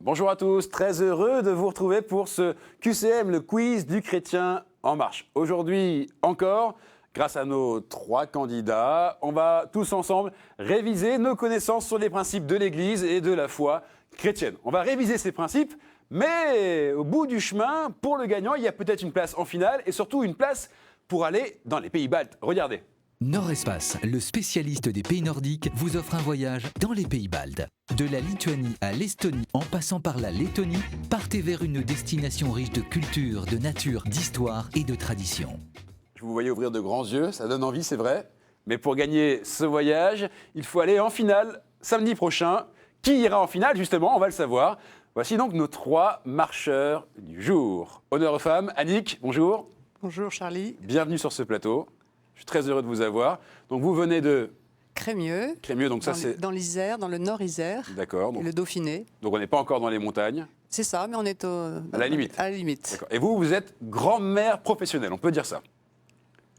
Bonjour à tous, très heureux de vous retrouver pour ce QCM, le quiz du chrétien en marche. Aujourd'hui encore, grâce à nos 3 candidats, on va tous ensemble réviser nos connaissances sur les principes de l'Église et de la foi chrétienne. On va réviser ces principes, mais au bout du chemin, pour le gagnant, il y a peut-être une place en finale et surtout une place pour aller dans les pays baltes. Regardez. Nord-Espace, le spécialiste des pays nordiques, vous offre un voyage dans les pays baltes. De la Lituanie à l'Estonie, en passant par la Lettonie, partez vers une destination riche de culture, de nature, d'histoire et de tradition. Je vous voyais ouvrir de grands yeux, ça donne envie, c'est vrai. Mais pour gagner ce voyage, il faut aller en finale samedi prochain. Qui ira en finale, justement, on va le savoir. Voici donc nos 3 marcheurs du jour. Honneur aux femmes. Annick, bonjour. Bonjour Charlie. Bienvenue sur ce plateau. Je suis très heureux de vous avoir. Donc vous venez de Crémieux. Crémieux, donc ça c'est... Dans l'Isère, dans le Nord-Isère. D'accord. Et Donc, le Dauphiné. on n'est pas encore dans les montagnes. C'est ça, mais on est À la limite. À la limite. D'accord. Et vous, vous êtes grand-mère professionnelle, on peut dire ça.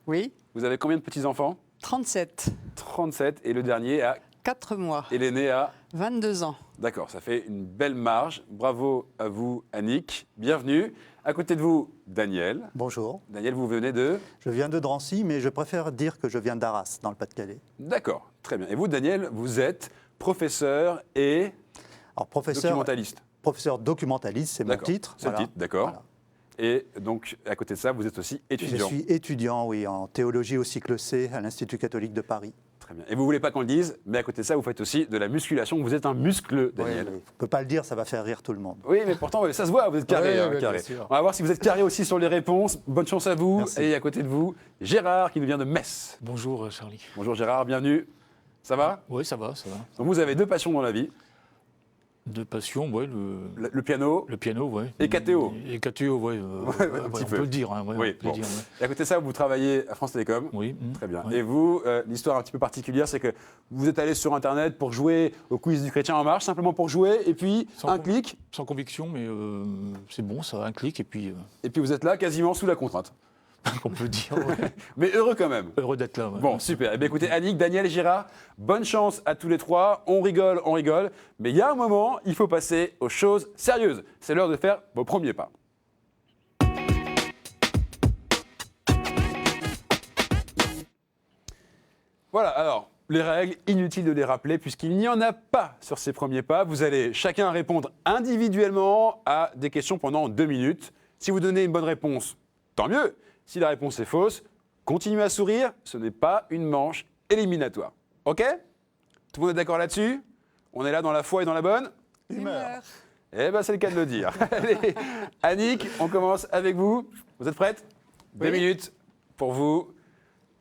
Oui. Vous avez combien de petits-enfants? 37. 37. Et le dernier a... 4 mois. Et l'aîné a... 22 ans. D'accord, ça fait une belle marge. Bravo à vous, Annick. Bienvenue. À côté de vous, Daniel. Bonjour, Daniel, vous venez de... je viens de Drancy, mais je préfère dire que je viens d'Arras, dans le Pas-de-Calais. D'accord, très bien. Et vous, Daniel, vous êtes professeur et Alors, professeur documentaliste, c'est mon D'accord, titre. c'est le titre, d'accord. Voilà. Et donc, à côté de ça, vous êtes aussi étudiant. Je suis étudiant, oui, en théologie au cycle C à l'Institut catholique de Paris. Très bien. Et vous ne voulez pas qu'on le dise, mais à côté de ça, vous faites aussi de la musculation. Vous êtes un muscleux, Daniel. Oui, oui. On ne peut pas le dire, ça va faire rire tout le monde. Oui, mais pourtant, ça se voit, vous êtes carré. Oui, oui, carré. bien sûr. On va voir si vous êtes carré aussi sur les réponses. Bonne chance à vous. Merci. Et à côté de vous, Gérard, qui nous vient de Metz. Bonjour Charlie. Bonjour Gérard, bienvenue. Ça va? Oui, ça va, ça va. Donc vous avez 2 passions dans la vie. De passion, ouais, Le piano. le piano, ouais. Et KTO. Et KTO, ouais. un petit on peu. peut le dire, hein, ouais, Oui, on peut bon. le dire, ouais. Et à côté de ça, vous travaillez à France Télécom. Oui. Très bien. Ouais. Et vous, l'histoire un petit peu particulière, c'est que vous êtes allé sur Internet pour jouer au quiz du chrétien en marche, simplement pour jouer, et puis Sans clic, Sans conviction, mais c'est bon, ça, un clic, et puis et puis vous êtes là quasiment sous la contrainte. on peut le dire. Ouais. Mais heureux quand même. Heureux d'être là. Ouais. Bon, super. Eh bien, écoutez, Annick, Daniel, Gérard, bonne chance à tous les 3. On rigole, mais il y a un moment, il faut passer aux choses sérieuses. C'est l'heure de faire vos premiers pas. Voilà, alors, les règles, inutile de les rappeler puisqu'il n'y en a pas sur ces premiers pas. Vous allez chacun répondre individuellement à des questions pendant 2 minutes. Si vous donnez une bonne réponse, tant mieux. Si la réponse est fausse, continuez à sourire, ce n'est pas une manche éliminatoire. OK? Tout le monde est d'accord là-dessus? On est là dans la foi et dans la bonne? Humeur. Eh bien, c'est le cas de le dire. Allez, Annick, on commence avec vous. Vous êtes prête? 2 minutes pour vous.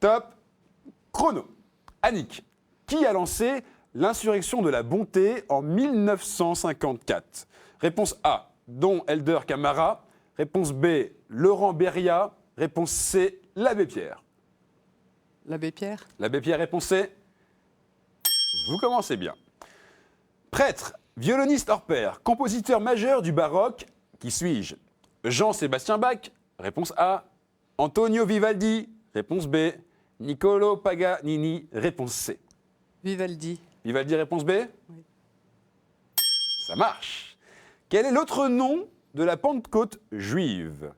Top chrono. Annick, qui a lancé l'insurrection de la bonté en 1954? Réponse A, Don Helder Camara. Réponse B, Laurent Beria. Réponse C, l'abbé Pierre. L'abbé Pierre. L'abbé Pierre, réponse C. Vous commencez bien. Prêtre, violoniste hors pair, compositeur majeur du baroque, qui suis-je? Jean-Sébastien Bach, réponse A. Antonio Vivaldi, réponse B. Niccolo Paganini, réponse C. Vivaldi. Vivaldi, réponse B? Oui. Ça marche. Quel est l'autre nom de la Pentecôte juive?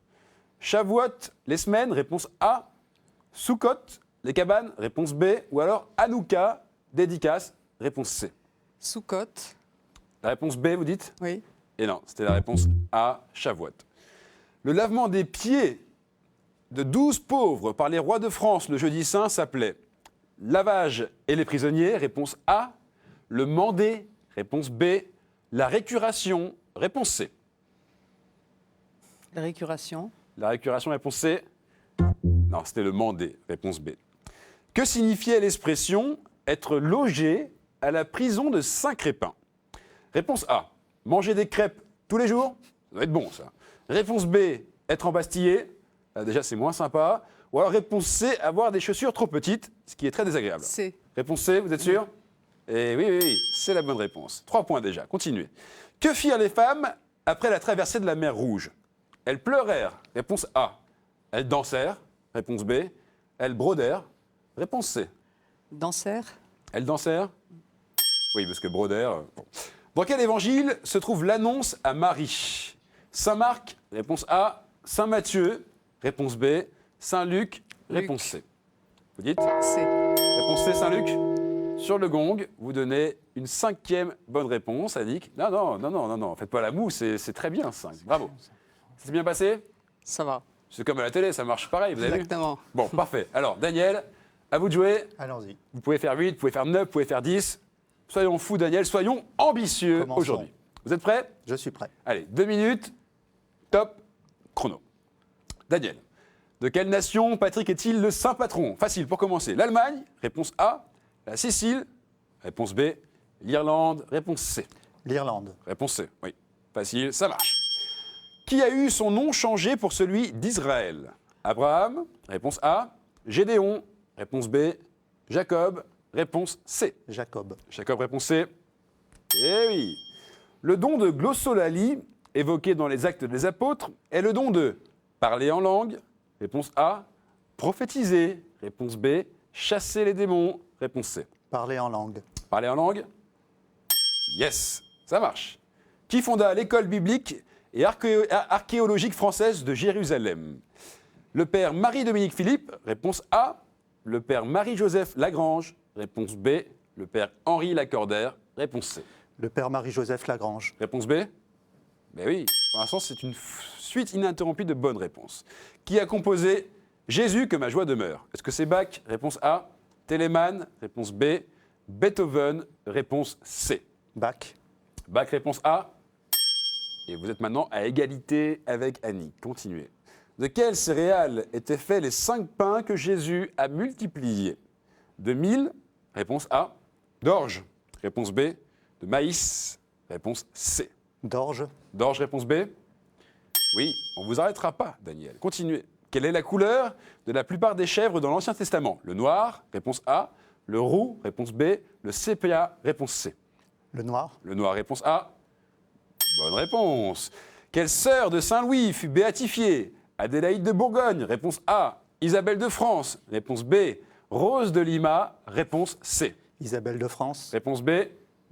Shavuot, les semaines, réponse A. Sukkot, les cabanes, réponse B. Ou alors Hanouka, dédicace, réponse C. Sukkot. La réponse B, vous dites? Oui. Et non, c'était la réponse A, Shavuot. Le lavement des pieds de 12 pauvres par les rois de France le jeudi saint s'appelait lavage et les prisonniers, réponse A. Le mandé, réponse B. La récuration, réponse C. La récuration. La récuration, réponse C. Non, c'était le mandé, réponse B. Que signifiait l'expression être logé à la prison de Saint-Crépin? Réponse A. Manger des crêpes tous les jours? Ça doit être bon, ça. Réponse B. Être embastillé? Déjà, c'est moins sympa. Ou alors réponse C. Avoir des chaussures trop petites, ce qui est très désagréable. C. Réponse C, vous êtes sûr? Eh oui, oui, oui, c'est la bonne réponse. 3 points déjà, continuez. Que firent les femmes après la traversée de la mer Rouge? Elles pleurèrent, réponse A. Elles dansèrent, réponse B. Elles brodèrent, réponse C. Danseur. Elles dansèrent? Oui, parce que brodèrent... bon. Dans quel évangile se trouve l'annonce à Marie? Saint Marc, réponse A. Saint Matthieu, réponse B. Saint Luc, réponse C. Vous dites? C. Réponse C, Saint Luc. Sur le gong, vous donnez une 5e bonne réponse, Annick. Non, faites pas la moue, c'est très bien, 5. Bravo. Ça s'est bien passé? Ça va. C'est comme à la télé, ça marche pareil, vous avez vu? Exactement. Bon, parfait. Alors, Daniel, à vous de jouer. Allons-y. Vous pouvez faire 8, vous pouvez faire 9, vous pouvez faire 10. Soyons fous, Daniel, soyons ambitieux Commençons. aujourd'hui. Vous êtes prêts? Je suis prêt. Allez, 2 minutes, top, chrono. Daniel, de quelle nation Patrick est-il le saint patron? Facile pour commencer. L'Allemagne, réponse A. La Sicile, réponse B. L'Irlande, réponse C. L'Irlande. Réponse C, oui. Facile, ça marche. Qui a eu son nom changé pour celui d'Israël? Abraham, réponse A. Gédéon, réponse B. Jacob, réponse C. Jacob. Jacob, réponse C. Eh oui. Le don de glossolalie, évoqué dans les Actes des Apôtres, est le don de parler en langue, réponse A. Prophétiser, réponse B. Chasser les démons, réponse C. Parler en langue. Parler en langue? Yes, ça marche. Qui fonda l'école biblique et archéologique française de Jérusalem? Le père Marie-Dominique Philippe, réponse A. Le père Marie-Joseph Lagrange, réponse B. Le père Henri Lacordaire, réponse C. Le père Marie-Joseph Lagrange. Réponse B? Ben oui, pour l'instant, c'est une suite ininterrompue de bonnes réponses. Qui a composé Jésus que ma joie demeure? Est-ce que c'est Bach? Réponse A. Telemann? Réponse B. Beethoven? Réponse C. Bach. Bach, réponse A. Et vous êtes maintenant à égalité avec Annie. Continuez. De quelles céréales étaient faits les 5 pains que Jésus a multipliés? De mil? Réponse A. D'orge? Réponse B. De maïs? Réponse C. D'orge. D'orge, réponse B. Oui, on ne vous arrêtera pas, Daniel. Continuez. Quelle est la couleur de la plupart des chèvres dans l'Ancien Testament? Le noir, réponse A. Le roux, réponse B. Le sépia, réponse C. Le noir. Le noir, réponse A. Bonne réponse. Quelle sœur de Saint-Louis fut béatifiée? Adélaïde de Bourgogne, réponse A. Isabelle de France, réponse B. Rose de Lima, réponse C. Isabelle de France. Réponse B.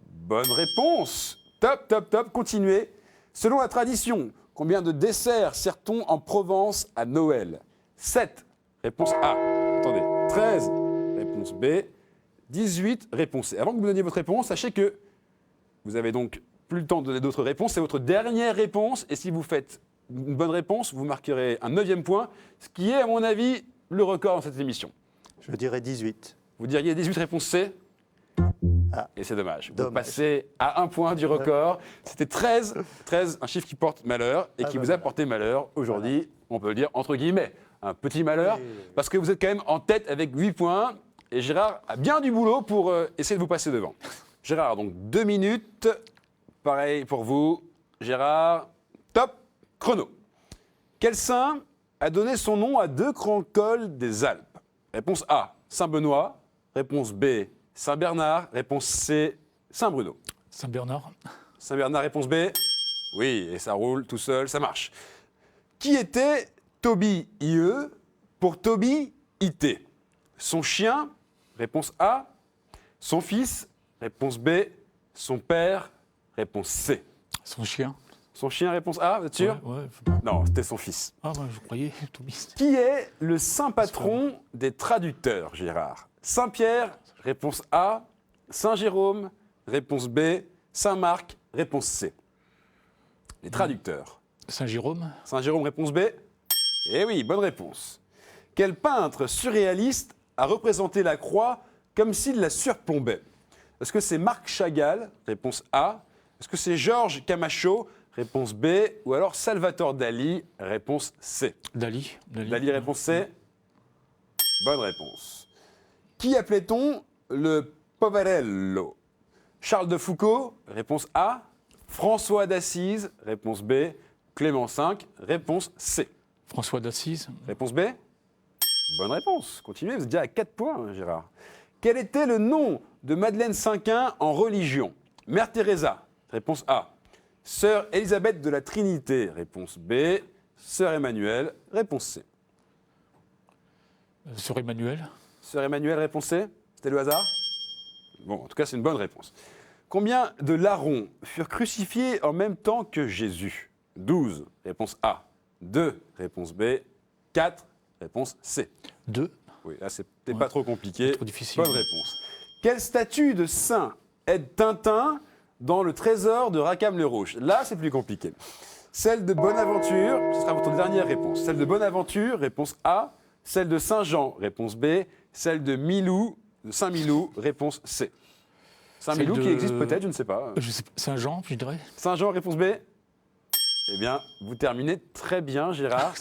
Bonne réponse. Top, top, top. Continuez. Selon la tradition, combien de desserts sert-on en Provence à Noël? 7. Réponse A. Attendez. 13. Réponse B. 18. Réponse C. Avant que vous me donniez votre réponse, sachez que vous avez donc plus le temps de donner d'autres réponses. C'est votre dernière réponse. Et si vous faites une bonne réponse, vous marquerez un 9e point, ce qui est, à mon avis, le record dans cette émission. Je dirais 18. Vous diriez 18 réponses C? Ah. Et c'est dommage. Vous Dommage. passez à 1 point du record. C'était 13. 13, un chiffre qui porte malheur et qui vous a voilà. porté malheur aujourd'hui, on peut le dire entre guillemets. Un petit malheur, Oui. parce que vous êtes quand même en tête avec 8 points. Et Gérard a bien du boulot pour essayer de vous passer devant. Gérard, donc 2 minutes. Pareil pour vous. Gérard, top, chrono. Quel saint a donné son nom à 2 grands cols des Alpes? Réponse A, Saint-Benoît. Réponse B, Saint-Bernard. Réponse C, Saint-Bruno. Saint-Bernard. Saint-Bernard, réponse B. Oui, et ça roule tout seul, ça marche. Qui était Toby IE pour Toby IT? Son chien, réponse A. Son fils, réponse B. Son père, réponse C. Son chien. Son chien, réponse A, vous êtes sûr? Ouais. Non, c'était son fils. Ah, ouais, je croyais, Toby. Qui est le saint patron des traducteurs, Gérard? Saint-Pierre, réponse A. Saint-Jérôme, réponse B. Saint-Marc, réponse C. Les traducteurs. Saint-Jérôme. Saint-Jérôme, réponse B. Eh oui, bonne réponse. Quel peintre surréaliste a représenté la croix comme s'il la surplombait? Est-ce que c'est Marc Chagall, réponse A? Est-ce que c'est Georges Camacho, réponse B? Ou alors Salvatore Dali, réponse C? Dali. Dali, réponse C. Bonne réponse. Qui appelait-on le Poverello? Charles de Foucault, réponse A. François d'Assise, réponse B. Clément V, réponse C. François d'Assise. Réponse B. Bonne réponse. Continuez, vous êtes déjà à 4 points, Gérard. Quel était le nom de Madeleine Cinquin en religion? Mère Teresa, réponse A. Sœur Élisabeth de la Trinité, réponse B. Sœur Emmanuel, réponse C. Sœur Emmanuel. Sœur Emmanuel, réponse C. C'était le hasard? Bon, en tout cas, c'est une bonne réponse. Combien de larrons furent crucifiés en même temps que Jésus? 12, réponse A. 2, réponse B. 4, réponse C. 2. Oui, là, c'était Ouais. pas trop compliqué. Trop difficile. Bonne réponse. Quelle statue de saint aide Tintin dans le trésor de Rackham-le-Rouge? Là, c'est plus compliqué. Celle de Bonaventure, ce sera votre dernière réponse. Celle de Bonaventure, réponse A. Celle de Saint-Jean, réponse B. Celle de Milou, de Saint-Milou, réponse C. Saint-Milou Celle qui de- existe peut-être, je ne sais pas. Je sais pas, Saint-Jean, je dirais. Saint-Jean, réponse B. Eh bien, vous terminez très bien, Gérard.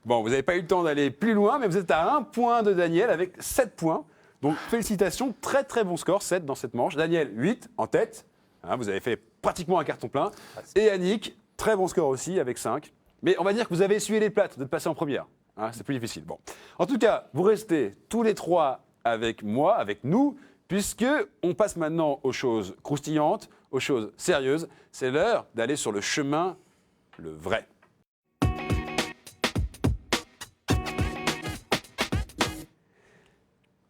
Bon, vous n'avez pas eu le temps d'aller plus loin, mais vous êtes à 1 point de Daniel avec 7 points. Donc, félicitations, très très bon score, 7 dans cette manche. Daniel, 8 en tête. Hein, vous avez fait pratiquement un carton plein. Et Annick, très bon score aussi avec 5. Mais on va dire que vous avez essuyé les plates de passer en première. Hein, c'est plus difficile. Bon. En tout cas, vous restez tous les 3 avec moi, avec nous, puisque on passe maintenant aux choses croustillantes, aux choses sérieuses. C'est l'heure d'aller sur le chemin, le vrai.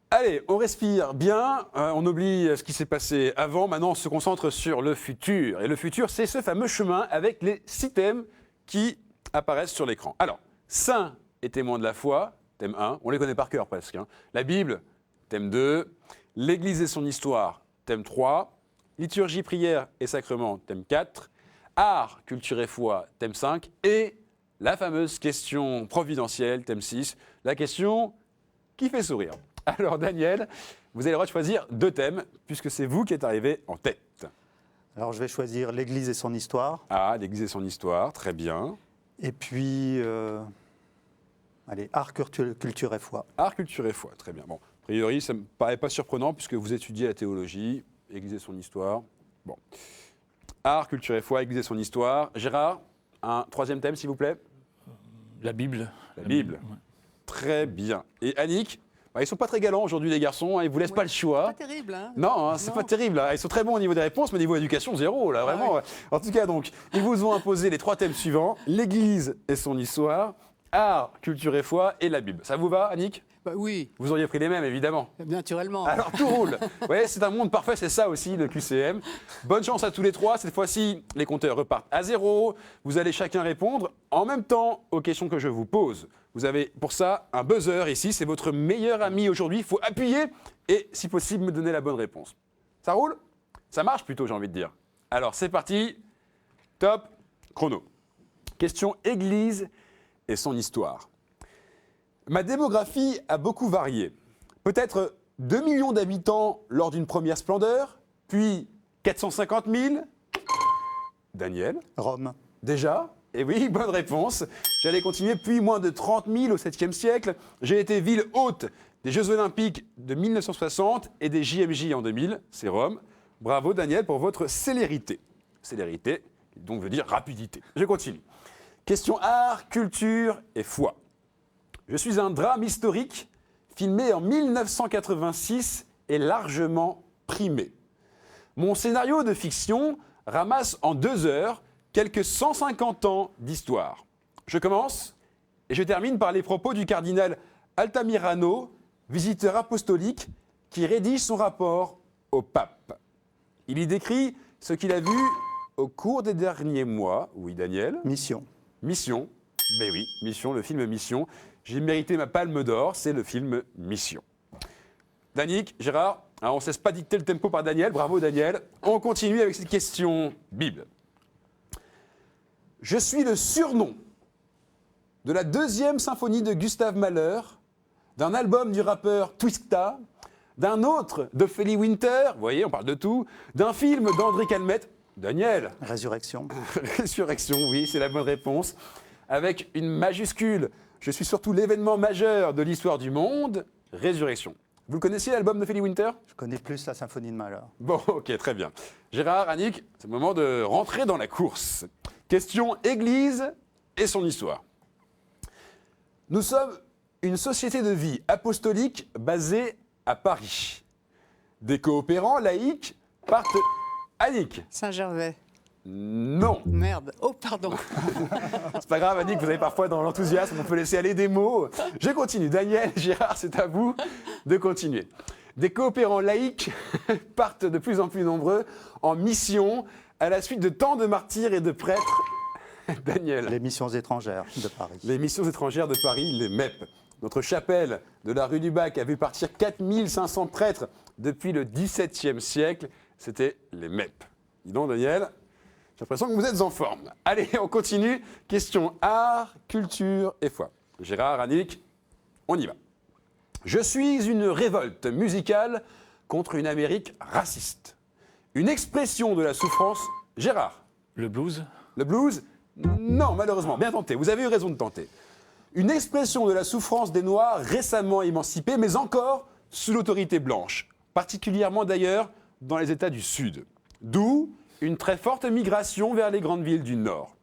Allez, on respire bien, on oublie ce qui s'est passé avant, maintenant on se concentre sur le futur. Et le futur, c'est ce fameux chemin avec les 6 thèmes qui apparaissent sur l'écran. Alors, saint et témoin de la foi, thème 1, on les connaît par cœur presque. Hein. La Bible, thème 2, l'Église et son histoire, thème 3, liturgie, prière et sacrement, thème 4, art, culture et foi, thème 5, et la fameuse question providentielle, thème 6, la question qui fait sourire. Alors Daniel, vous avez le droit de choisir 2 thèmes, puisque c'est vous qui êtes arrivé en tête. Alors je vais choisir l'Église et son histoire. Ah, l'Église et son histoire, très bien. Et puis, allez, art, culture et foi. Art, culture et foi, très bien. Bon, a priori, ça ne me paraît pas surprenant, puisque vous étudiez la théologie, Église et son histoire. Bon. Art, culture et foi, Église et son histoire. Gérard, un 3e thème, s'il vous plaît. La Bible. La Bible. Ouais. Très bien. Et Annick, ils ne sont pas très galants aujourd'hui, les garçons, hein, ils ne vous laissent pas le choix. Pas terrible, hein? Non, hein, c'est pas terrible. Hein. Ils sont très bons au niveau des réponses, mais au niveau éducation, 0, là, vraiment. ouais. En tout cas, donc, ils vous ont imposé les 3 thèmes suivants, l'Église et son histoire, art, culture et foi, et la Bible. Ça vous va, Annick? Bah oui, Vous auriez pris les mêmes, évidemment. naturellement. Alors, tout roule. Vous voyez, c'est un monde parfait, c'est ça aussi, le QCM. Bonne chance à tous les 3. Cette fois-ci, les compteurs repartent à 0. Vous allez chacun répondre en même temps aux questions que je vous pose. Vous avez pour ça un buzzer ici, c'est votre meilleur ami aujourd'hui. Il faut appuyer et, si possible, me donner la bonne réponse. Ça roule? Ça marche plutôt, j'ai envie de dire. Alors, c'est parti. Top. Chrono. Question Église et son histoire. Ma démographie a beaucoup varié. Peut-être 2 millions d'habitants lors d'une première splendeur, puis 450 000. Daniel, Rome. déjà? Eh oui, bonne réponse. J'allais continuer, puis moins de 30 000 au 7e siècle. J'ai été ville hôte des Jeux Olympiques de 1960 et des JMJ en 2000, c'est Rome. Bravo Daniel pour votre célérité. Célérité, donc veut dire rapidité. Je continue. Question art, culture et foi. Je suis un drame historique filmé en 1986 et largement primé. Mon scénario de fiction ramasse en 2 heures quelques 150 ans d'histoire. Je commence et je termine par les propos du cardinal Altamirano, visiteur apostolique, qui rédige son rapport au pape. Il y décrit ce qu'il a vu au cours des derniers mois. Oui, Daniel? Mission. Mission. Ben oui, Mission, le film Mission. J'ai mérité ma palme d'or, c'est le film Mission. Danick, Gérard, on ne cesse pas dicter le tempo par Daniel. Bravo Daniel. On continue avec cette question Bible. Je suis le surnom de la 2e symphonie de Gustav Mahler, d'un album du rappeur Twista, d'un autre d'Ophélie Winter, vous voyez, on parle de tout, d'un film d'André Calmette. Daniel, Résurrection. Résurrection, oui, c'est la bonne réponse. Avec une majuscule, je suis surtout l'événement majeur de l'histoire du monde, Résurrection. Vous le connaissiez, l'album d'Ophélie Winter? Je connais plus la symphonie de Mahler. Bon, ok, très bien. Gérard, Annick, c'est le moment de rentrer dans la course. Question Église et son histoire. Nous sommes une société de vie apostolique basée à Paris. Des coopérants laïcs partent... Annick, Saint-Gervais. non. Merde. Oh, pardon. C'est pas grave, Annick, vous avez parfois dans l'enthousiasme, on peut laisser aller des mots. Je continue. Daniel, Gérard, c'est à vous de continuer. Des coopérants laïcs partent de plus en plus nombreux en mission à la suite de tant de martyrs et de prêtres. Daniel. Les missions étrangères de Paris. Les missions étrangères de Paris, les MEP. Notre chapelle de la rue du Bac a vu partir 4500 prêtres depuis le XVIIe siècle. C'était les MEP. Dis donc, Daniel, j'ai l'impression que vous êtes en forme. Allez, on continue. Question art, culture et foi. Gérard, Annick, on y va. Je suis une révolte musicale contre une Amérique raciste. Une expression de la souffrance. Gérard. Le blues. Le blues? Non, malheureusement. Bien tenté. Vous avez eu raison de tenter. Une expression de la souffrance des Noirs récemment émancipés, mais encore sous l'autorité blanche. Particulièrement d'ailleurs dans les États du Sud. D'où une très forte migration vers les grandes villes du Nord.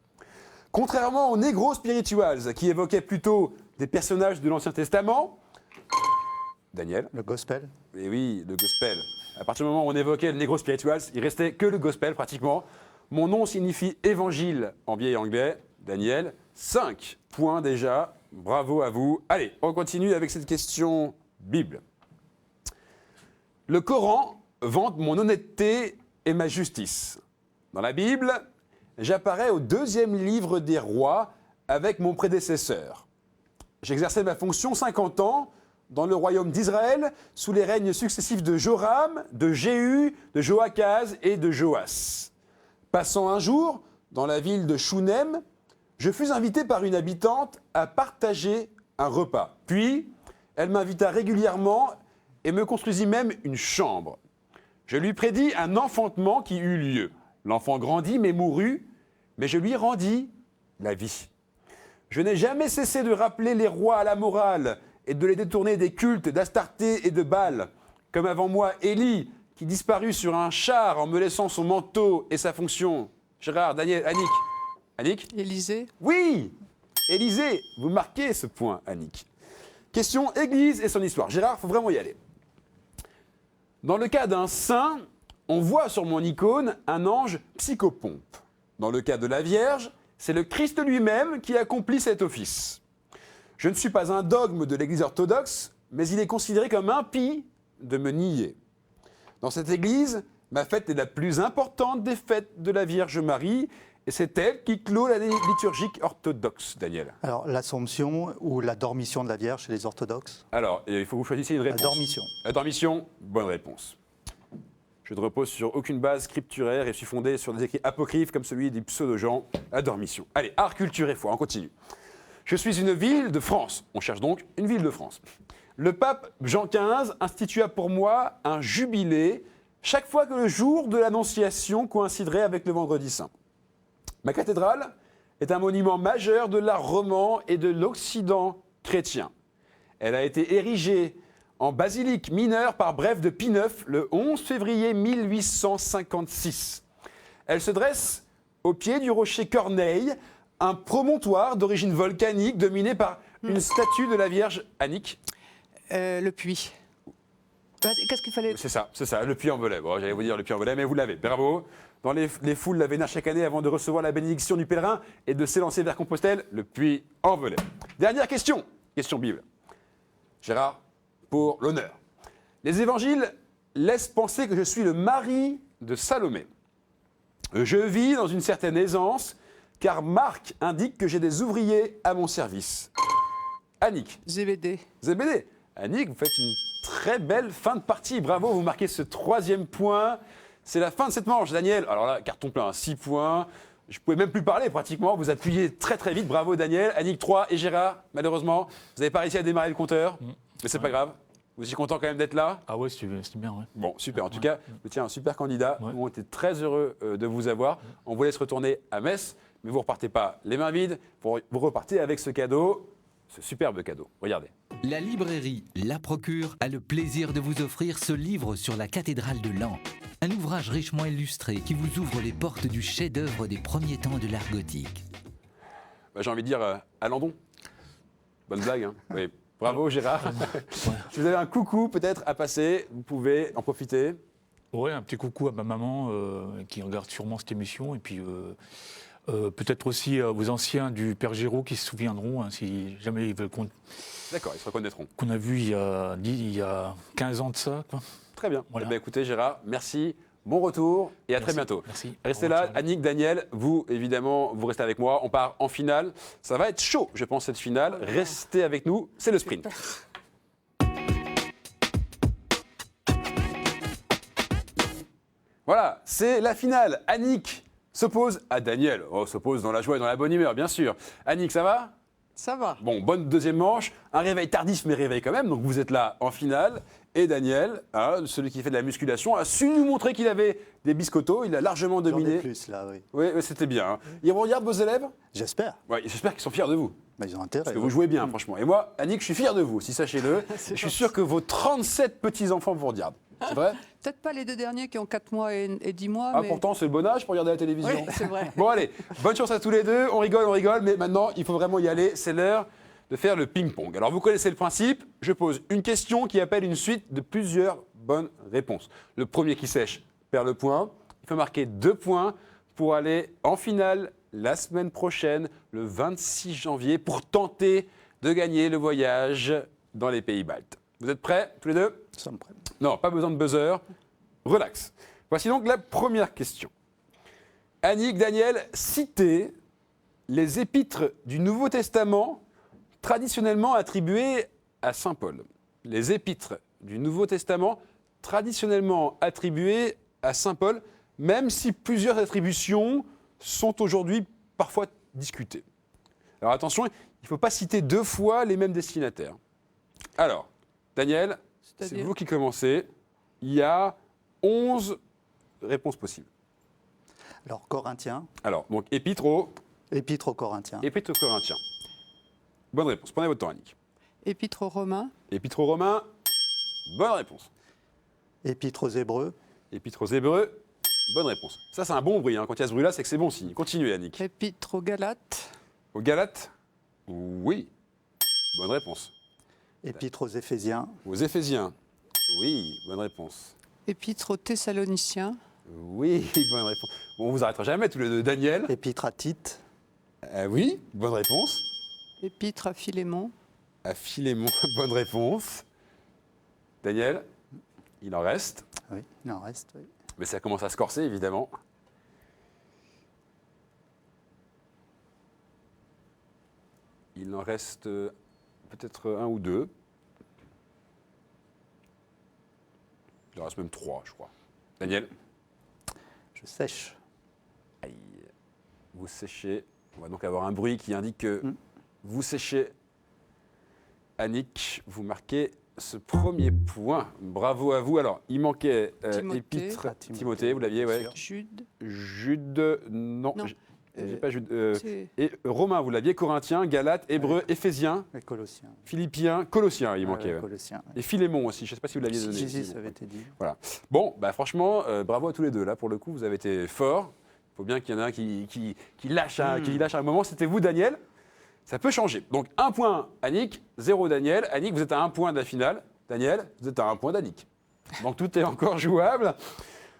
Contrairement aux Negro Spirituals, qui évoquaient plutôt des personnages de l'Ancien Testament, Daniel. Le gospel. Et oui, le gospel. À partir du moment où on évoquait le Negro Spirituals, il restait que le gospel pratiquement. Mon nom signifie évangile en vieil anglais. Daniel, 5 points déjà. Bravo à vous. Allez, on continue avec cette question Bible. Le Coran vante mon honnêteté et ma justice. Dans la Bible, j'apparais au 2e livre des rois avec mon prédécesseur. J'exerçais ma fonction 50 ans dans le royaume d'Israël sous les règnes successifs de Joram, de Jéhu, de Joachaz et de Joas. Passant un jour dans la ville de Shunem, je fus invité par une habitante à partager un repas. Puis, elle m'invita régulièrement et me construisit même une chambre. Je lui prédis un enfantement qui eut lieu. L'enfant grandit mais mourut, mais je lui rendis la vie. Je n'ai jamais cessé de rappeler les rois à la morale et de les détourner des cultes d'Astarté et de Baal, comme avant moi Élie, qui disparut sur un char en me laissant son manteau et sa fonction. Gérard, Daniel, Annick. Annick? Élysée. Oui! Élysée, vous marquez ce point, Annick. Question Église et son histoire. Gérard, il faut vraiment y aller. Dans le cas d'un saint, on voit sur mon icône un ange psychopompe. Dans le cas de la Vierge, c'est le Christ lui-même qui accomplit cet office. Je ne suis pas un dogme de l'Église orthodoxe, mais il est considéré comme impie de me nier. Dans cette Église, ma fête est la plus importante des fêtes de la Vierge Marie, et c'est elle qui clôt l'année liturgique orthodoxe, Daniel. Alors, l'Assomption ou la Dormition de la Vierge chez les orthodoxes? Alors, il faut que vous choisissiez une réponse. La Dormition. La Dormition, bonne réponse. Je ne repose sur aucune base scripturaire et suis fondé sur des écrits apocryphes comme celui des pseudo-gens. La Dormition. Allez, art, culture et foi, on continue. Je suis une ville de France. On cherche donc une ville de France. Le pape Jean XV institua pour moi un jubilé chaque fois que le jour de l'Annonciation coïnciderait avec le Vendredi Saint. Ma cathédrale est un monument majeur de l'art roman et de l'Occident chrétien. Elle a été érigée en basilique mineure par Brève de Pie IX le 11 février 1856. Elle se dresse au pied du rocher Corneille, un promontoire d'origine volcanique dominé par une statue de la Vierge Annick. Le puits. Qu'est-ce qu'il fallait? C'est ça, le Puy-en-Velay. Bon, j'allais vous dire le Puy-en-Velay, mais vous l'avez, bravo. Dans les foules la vénèrent chaque année avant de recevoir la bénédiction du pèlerin et de s'élancer vers Compostelle, le Puy-en-Velay. Dernière question, question Bible. Gérard, pour l'honneur. Les évangiles laissent penser que je suis le mari de Salomé. Je vis dans une certaine aisance, car Marc indique que j'ai des ouvriers à mon service. Annick. Zébédée. Zébédée. Annick, vous faites une très belle fin de partie. Bravo, vous marquez ce 3e point. C'est la fin de cette manche, Daniel. Alors là, carton plein, 6 points. Je ne pouvais même plus parler pratiquement. Vous appuyez très très vite. Bravo, Daniel. Annick, 3. Et Gérard, malheureusement, vous n'avez pas réussi à démarrer le compteur. Mais c'est pas grave. Vous êtes content quand même d'être là? Ah ouais, c'est bien, ouais. Bon, super. En tout cas, vous êtes un super candidat. Ouais. Nous, on était très heureux de vous avoir. On vous laisse retourner à Metz. Mais vous ne repartez pas les mains vides. Vous repartez avec ce cadeau. Ce superbe cadeau. Regardez. La librairie La Procure a le plaisir de vous offrir ce livre sur la cathédrale de Laon. Un ouvrage richement illustré qui vous ouvre les portes du chef-d'œuvre des premiers temps de l'art gothique. Bah, j'ai envie de dire à Landon. Bonne blague, hein? Oui. Bravo Gérard. Si vous avez un coucou peut-être à passer, vous pouvez en profiter. Ouais, un petit coucou à ma maman qui regarde sûrement cette émission. Et puis Peut-être aussi aux anciens du Père Géraud qui se souviendront, hein, si jamais ils veulent D'accord, ils se reconnaîtront. qu'on a vu il y a 15 ans de ça. Quoi. Très bien. Voilà. Eh bien, écoutez, Gérard, merci. Bon retour et à très Merci. bientôt. Merci. Restez Au revoir, là, Charlie. Annick, Daniel, vous, évidemment, vous restez avec moi. On part en finale. Ça va être chaud, je pense, cette finale. Restez avec nous, c'est le sprint. Voilà, c'est la finale. Annick s'oppose à Daniel. Oh, s'oppose dans la joie et dans la bonne humeur, bien sûr. Annick, ça va ? Ça va. Bon, bonne deuxième manche. Un réveil tardif, mais réveil quand même. Donc vous êtes là en finale. Et Daniel, hein, celui qui fait de la musculation, a su nous montrer qu'il avait des biscottos. Il a largement J'en ai dominé. plus, là, oui. Oui, c'était bien. Hein. Ils regardent vos élèves ? J'espère. Ouais, j'espère qu'ils sont fiers de vous. Bah, ils ont intérêt. Parce que vous jouez bien, franchement. Et moi, Annick, je suis fier de vous, si sachez-le. Je suis sûr que vos 37 petits-enfants vous regardent. C'est vrai ? Peut-être pas les deux derniers qui ont 4 mois et 10 mois. Ah, mais... pourtant, c'est le bon âge pour regarder la télévision. Oui, c'est vrai. Bon, allez, bonne chance à tous les deux. On rigole, mais maintenant, il faut vraiment y aller. C'est l'heure de faire le ping-pong. Alors, vous connaissez le principe. Je pose une question qui appelle une suite de plusieurs bonnes réponses. Le premier qui sèche perd le point. Il faut marquer 2 points pour aller en finale la semaine prochaine, le 26 janvier, pour tenter de gagner le voyage dans les pays baltes. Vous êtes prêts, tous les deux ? Nous sommes prêts. Non, pas besoin de buzzer. Relax. Voici donc la première question. Annick, Daniel, citez les épîtres du Nouveau Testament traditionnellement attribués à Saint Paul. Les épîtres du Nouveau Testament traditionnellement attribués à Saint Paul, même si plusieurs attributions sont aujourd'hui parfois discutées. Alors attention, il ne faut pas citer 2 fois les mêmes destinataires. Alors, Daniel, c'est C'est-à-dire vous qui commencez. Il y a 11 réponses possibles. Alors, Corinthiens, Alors, donc, épître aux Épître aux Corinthiens, Corinthiens. Bonne réponse. Prenez votre temps, Annick. Épître aux Romains. Épître aux Romains. Bonne réponse. Épître aux Hébreux, Épître aux Hébreux. Bonne réponse. Ça, c'est un bon bruit. Hein. Quand il y a ce bruit-là, c'est que c'est bon signe. Continuez, Annick. Épître aux Galates. Aux Galates. Oui. Bonne réponse. Épître aux Éphésiens, Aux Éphésiens. Oui. Bonne réponse. Épître aux Thessaloniciens. Oui. Bonne réponse. Bon, on vous arrêtera jamais tous les deux. Daniel. Épître à Tite, Oui. Bonne réponse. Épître à Philémon. À Philémon. Bonne réponse. Daniel. Il en reste. oui, il en reste, oui. Mais ça commence à se corser, évidemment. Il en reste peut-être 1 ou 2. Il en reste même 3, je crois. Daniel, Je sèche. aïe, vous séchez. On va donc avoir un bruit qui indique que vous séchez. Annick, vous marquez ce premier point. Bravo à vous. Alors, il manquait Timothée. épître. Ah, Timothée, Timothée, vous l'aviez, ouais. bien sûr. Jude. Jude, non. Non. J'ai pas Jude. C'est- Et Romain, vous l'aviez, Corinthiens, Galates, Hébreux, Éphésiens, Les Colossiens. Philippiens, Colossiens, il manquait. Les ouais. Colossiens. Et Philémon aussi, je ne sais pas si vous l'aviez donné. Si, ça avait été dit. Voilà. Bon, bah franchement, bravo à tous les deux. Là, pour le coup, vous avez été forts. Il faut bien qu'il y en ait un qui lâche, qui lâche un moment. C'était vous, Daniel. Ça peut changer. Donc, 1 point, Annick, 0, Daniel. Annick, vous êtes à 1 point de la finale. Daniel, vous êtes à 1 point d'Annick. Donc, tout est encore jouable.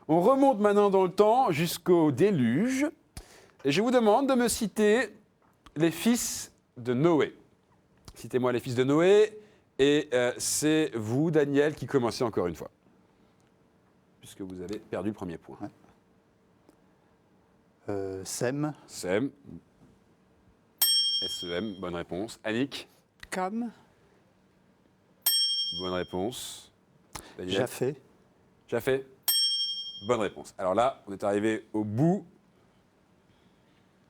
On remonte maintenant dans le temps jusqu'au déluge. Et je vous demande de me citer les fils de Noé. Citez-moi les fils de Noé. Et c'est vous, Daniel, qui commencez encore une fois. Puisque vous avez perdu le premier point. Sem, Sem. S-E-M, bonne réponse. Annick, Cam. bonne réponse. Daniel. Japhé, Japhé, bonne réponse. Alors là, on est arrivé au bout.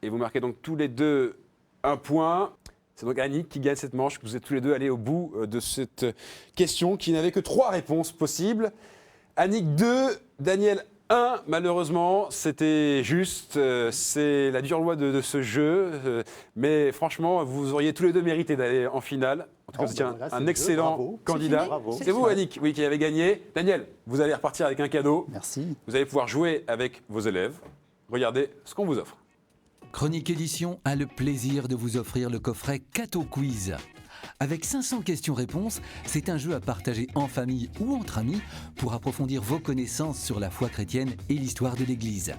Et vous marquez donc tous les deux 1 point. C'est donc Annick qui gagne cette manche. Vous êtes tous les deux allés au bout de cette question qui n'avait que 3 réponses possibles. Annick 2, Daniel 1. Malheureusement, c'était juste. C'est la dure loi de ce jeu. Mais franchement, vous auriez tous les deux mérité d'aller en finale. En tout cas, Oh, vous étiez bah voilà, c'est un le jeu, excellent bravo. candidat. fini Bravo. C'est vous, Annick, oui, qui avez gagné. Daniel, vous allez repartir avec un cadeau. merci. Vous allez pouvoir jouer avec vos élèves. Regardez ce qu'on vous offre. Chronique Édition a le plaisir de vous offrir le coffret Cato Quiz. Avec 500 questions-réponses, c'est un jeu à partager en famille ou entre amis pour approfondir vos connaissances sur la foi chrétienne et l'histoire de l'Église.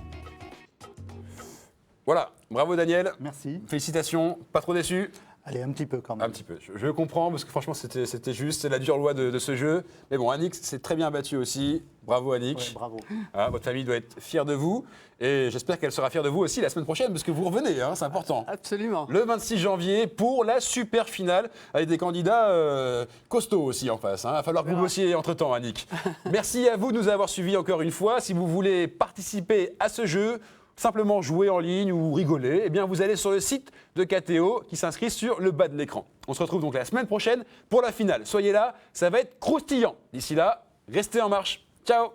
Voilà, bravo Daniel. Merci. Félicitations, pas trop déçu? Allez, un petit peu quand même. Un petit peu, je comprends, parce que franchement c'était juste, c'est la dure loi de ce jeu. Mais bon, Annick s'est très bien battue aussi. Bravo Annick. Ouais, bravo. Ah, votre famille doit être fière de vous. Et j'espère qu'elle sera fière de vous aussi la semaine prochaine, parce que vous revenez, hein, c'est important. Absolument. Le 26 janvier pour la super finale, avec des candidats costauds aussi en face. Il va falloir que vous bossiez entre-temps, Annick. Merci à vous de nous avoir suivis encore une fois. Si vous voulez participer à ce jeu, simplement jouer en ligne ou rigoler, eh bien vous allez sur le site de KTO qui s'inscrit sur le bas de l'écran. On se retrouve donc la semaine prochaine pour la finale. Soyez là, ça va être croustillant. D'ici là, restez en marche. Ciao!